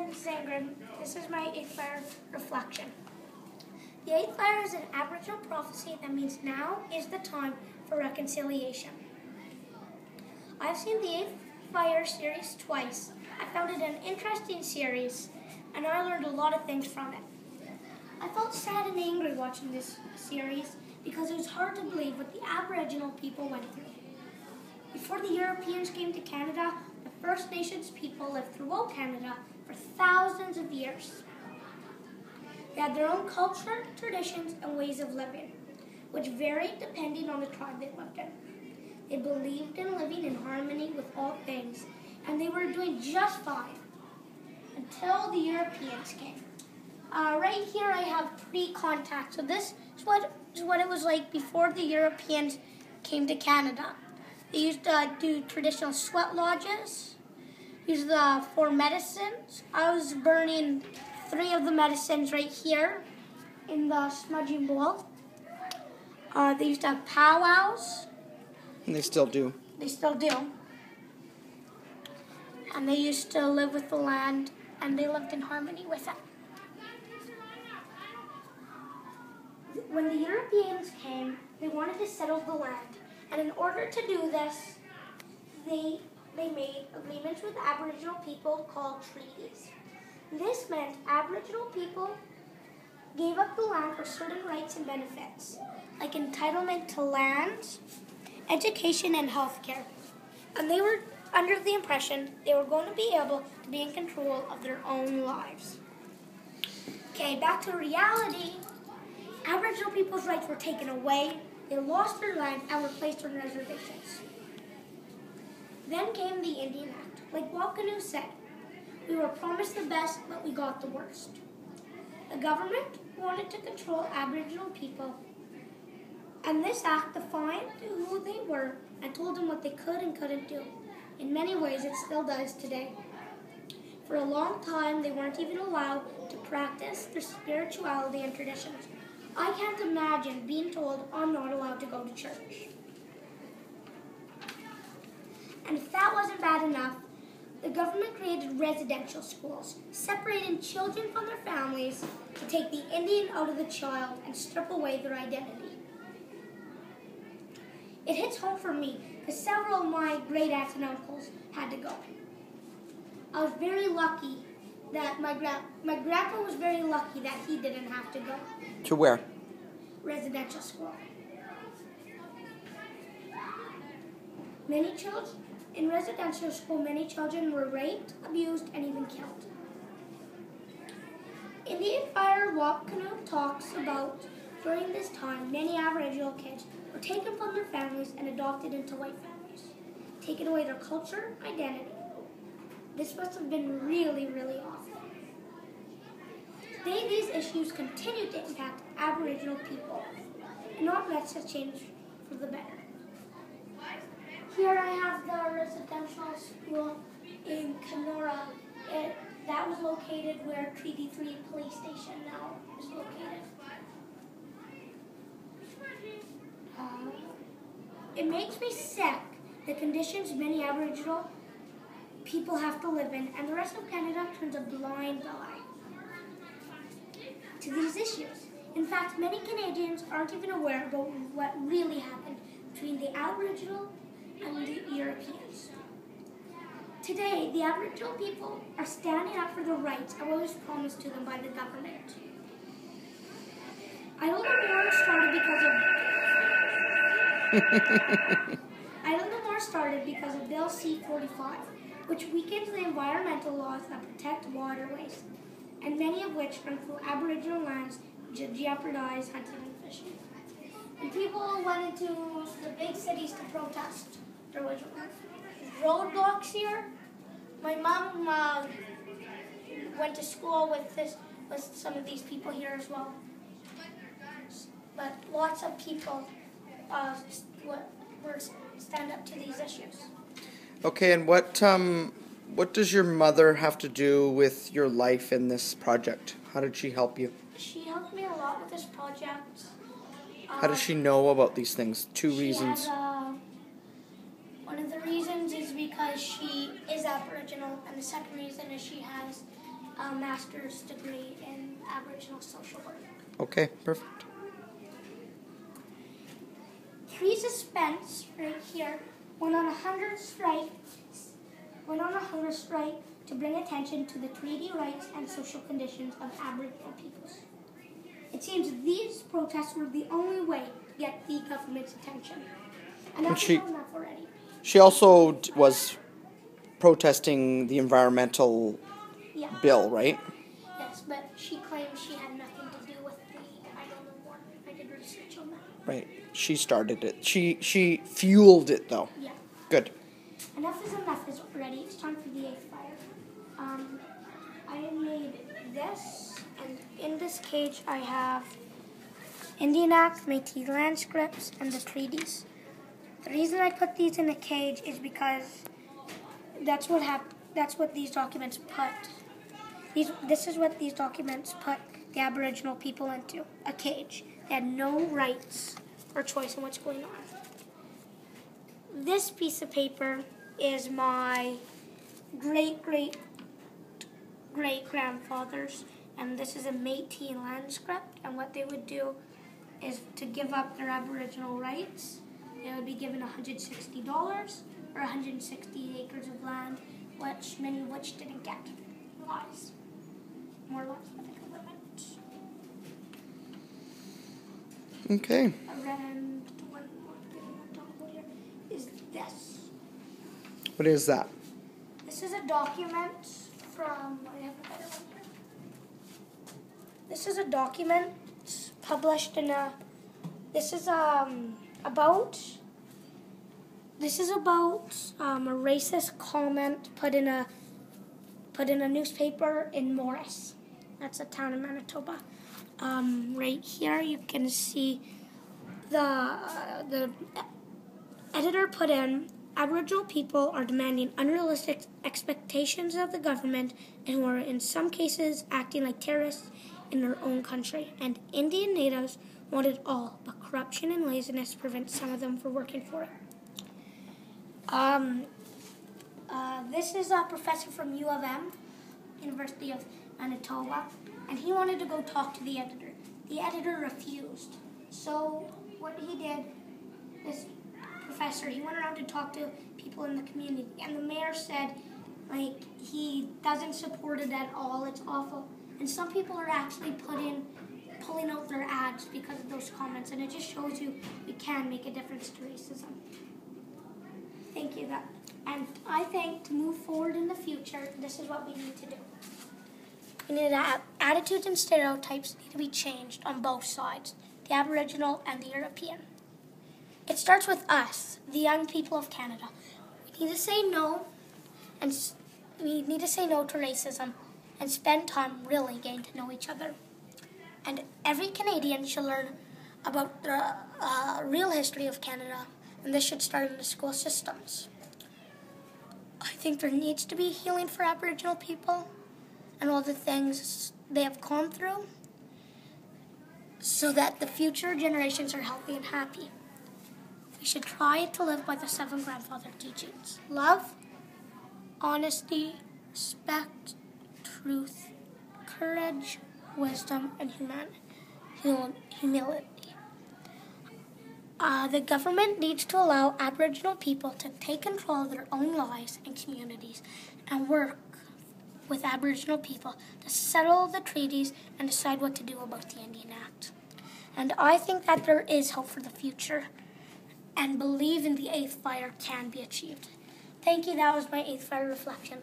Evan Zangren. This is my eighth fire reflection. The eighth fire is an Aboriginal prophecy that means now is the time for reconciliation. I've seen the eighth fire series twice. I found it an interesting series, and I learned a lot of things from it. I felt sad and angry watching this series because it was hard to believe what the Aboriginal people went through. Before the Europeans came to Canada, the First Nations people lived throughout Canada for thousands of years. They had their own culture, traditions, and ways of living, which varied depending on the tribe they lived in. They believed in living in harmony with all things, and they were doing just fine until the Europeans came. Right here I have pre-contact. So this is what it was like before the Europeans came to Canada. They used to do traditional sweat lodges, use the 4 medicines. I was burning 3 of the medicines right here in the smudging bowl. They used to have powwows. And they still do. They still do. And they used to live with the land, and they lived in harmony with it. When the Europeans came, they wanted to settle the land. And in order to do this, they made agreements with Aboriginal people called treaties. This meant Aboriginal people gave up the land for certain rights and benefits, like entitlement to land, education, and health care. And they were under the impression they were going to be able to be in control of their own lives. Okay, back to reality. Aboriginal people's rights were taken away. They lost their land and were placed on reservations. Then came the Indian Act. Like Walkanu said, we were promised the best, but we got the worst. The government wanted to control Aboriginal people, and this act defined who they were and told them what they could and couldn't do. In many ways, it still does today. For a long time, they weren't even allowed to practice their spirituality and traditions. I can't imagine being told I'm not allowed to go to church. And if that wasn't bad enough, the government created residential schools, separating children from their families to take the Indian out of the child and strip away their identity. It hits home for me because several of my great aunts and uncles had to go. I was very lucky that my grandpa was very lucky that he didn't have to go. To where? Residential school. In residential school, many children were raped, abused, and even killed. Indian Fire Walkanu talks about during this time, many Aboriginal kids were taken from their families and adopted into white families, taken away their culture, identity. This must have been really, really awful. Today, these issues continue to impact Aboriginal people, and not much has changed for the better. Here I have the residential school in Kenora. That was located where Treaty 3 police station now is located. It makes me sick, the conditions many Aboriginal people have to live in, and the rest of Canada turns a blind eye to these issues. In fact, many Canadians aren't even aware about what really happened between the Aboriginal and the Europeans. Today, the Aboriginal people are standing up for the rights and what was promised to them by the government. Idle No More started because of Bill C-45, which weakens the environmental laws that protect waterways, and many of which run through Aboriginal lands to jeopardize hunting and fishing. And people went into the big cities to protest. There was roadblocks here. My mom went to school with some of these people here as well. But lots of people stand up to these issues. Okay, and what does your mother have to do with your life in this project? How did she help you? She helped me a lot with this project. How does she know about these things? 2 reasons. One of the reasons is because she is Aboriginal, and the second reason is she has a master's degree in Aboriginal social work. Okay, perfect. Teresa Spence, right here, went on a hunger strike to bring attention to the treaty rights and social conditions of Aboriginal peoples. It seems these protests were the only way to get the government's attention. And that's enough already. She also was protesting the environmental bill, right? Yes, but she claims she had nothing to do with I don't know more. I did research on that. Right. She started it. She fueled it, though. Yeah. Good. Enough is already. It's time for the 8th fire. I made this, and in this cage I have Indian Act, Métis land scripts, and the treaties. The reason I put these in a cage is because that's what these documents put. This is what these documents put the Aboriginal people into, a cage. They had no rights or choice in what's going on. This piece of paper is my great-great-great-grandfather's, and this is a Métis land script, and what they would do is to give up their Aboriginal rights. They would be given $160 or 160 acres of land, many of which didn't get. Lies. More lies by the government. Okay. And one more thing on top here is this. What is that? This is a document from, I have a better one here. This is a document published in this is about a racist comment put in a newspaper in Morris. That's a town in Manitoba. Right here you can see the editor put in, Aboriginal people are demanding unrealistic expectations of the government and who are in some cases acting like terrorists in their own country. And Indian natives want it all, but corruption and laziness prevent some of them from working for it. This is a professor from U of M, University of Manitoba, and he wanted to go talk to the editor. The editor refused. So what he did, this professor, he went around to talk to people in the community, and the mayor said, he doesn't support it at all, it's awful. And some people are actually pulling out their ads because of those comments, and it just shows you can make a difference to racism. Thank you. And I think to move forward in the future, this is what we need to do. We need attitudes and stereotypes need to be changed on both sides, the Aboriginal and the European. It starts with us, the young people of Canada. We need to say no, and we need to say no to racism and spend time really getting to know each other. And every Canadian should learn about the real history of Canada, and this should start in the school systems. I think there needs to be healing for Aboriginal people and all the things they have gone through so that the future generations are healthy and happy. We should try to live by the 7 grandfather teachings: love, honesty, respect, truth, courage, wisdom, and humility. The government needs to allow Aboriginal people to take control of their own lives and communities and work with Aboriginal people to settle the treaties and decide what to do about the Indian Act. And I think that there is hope for the future and believe in the 8th fire can be achieved. Thank you. That was my 8th fire reflection.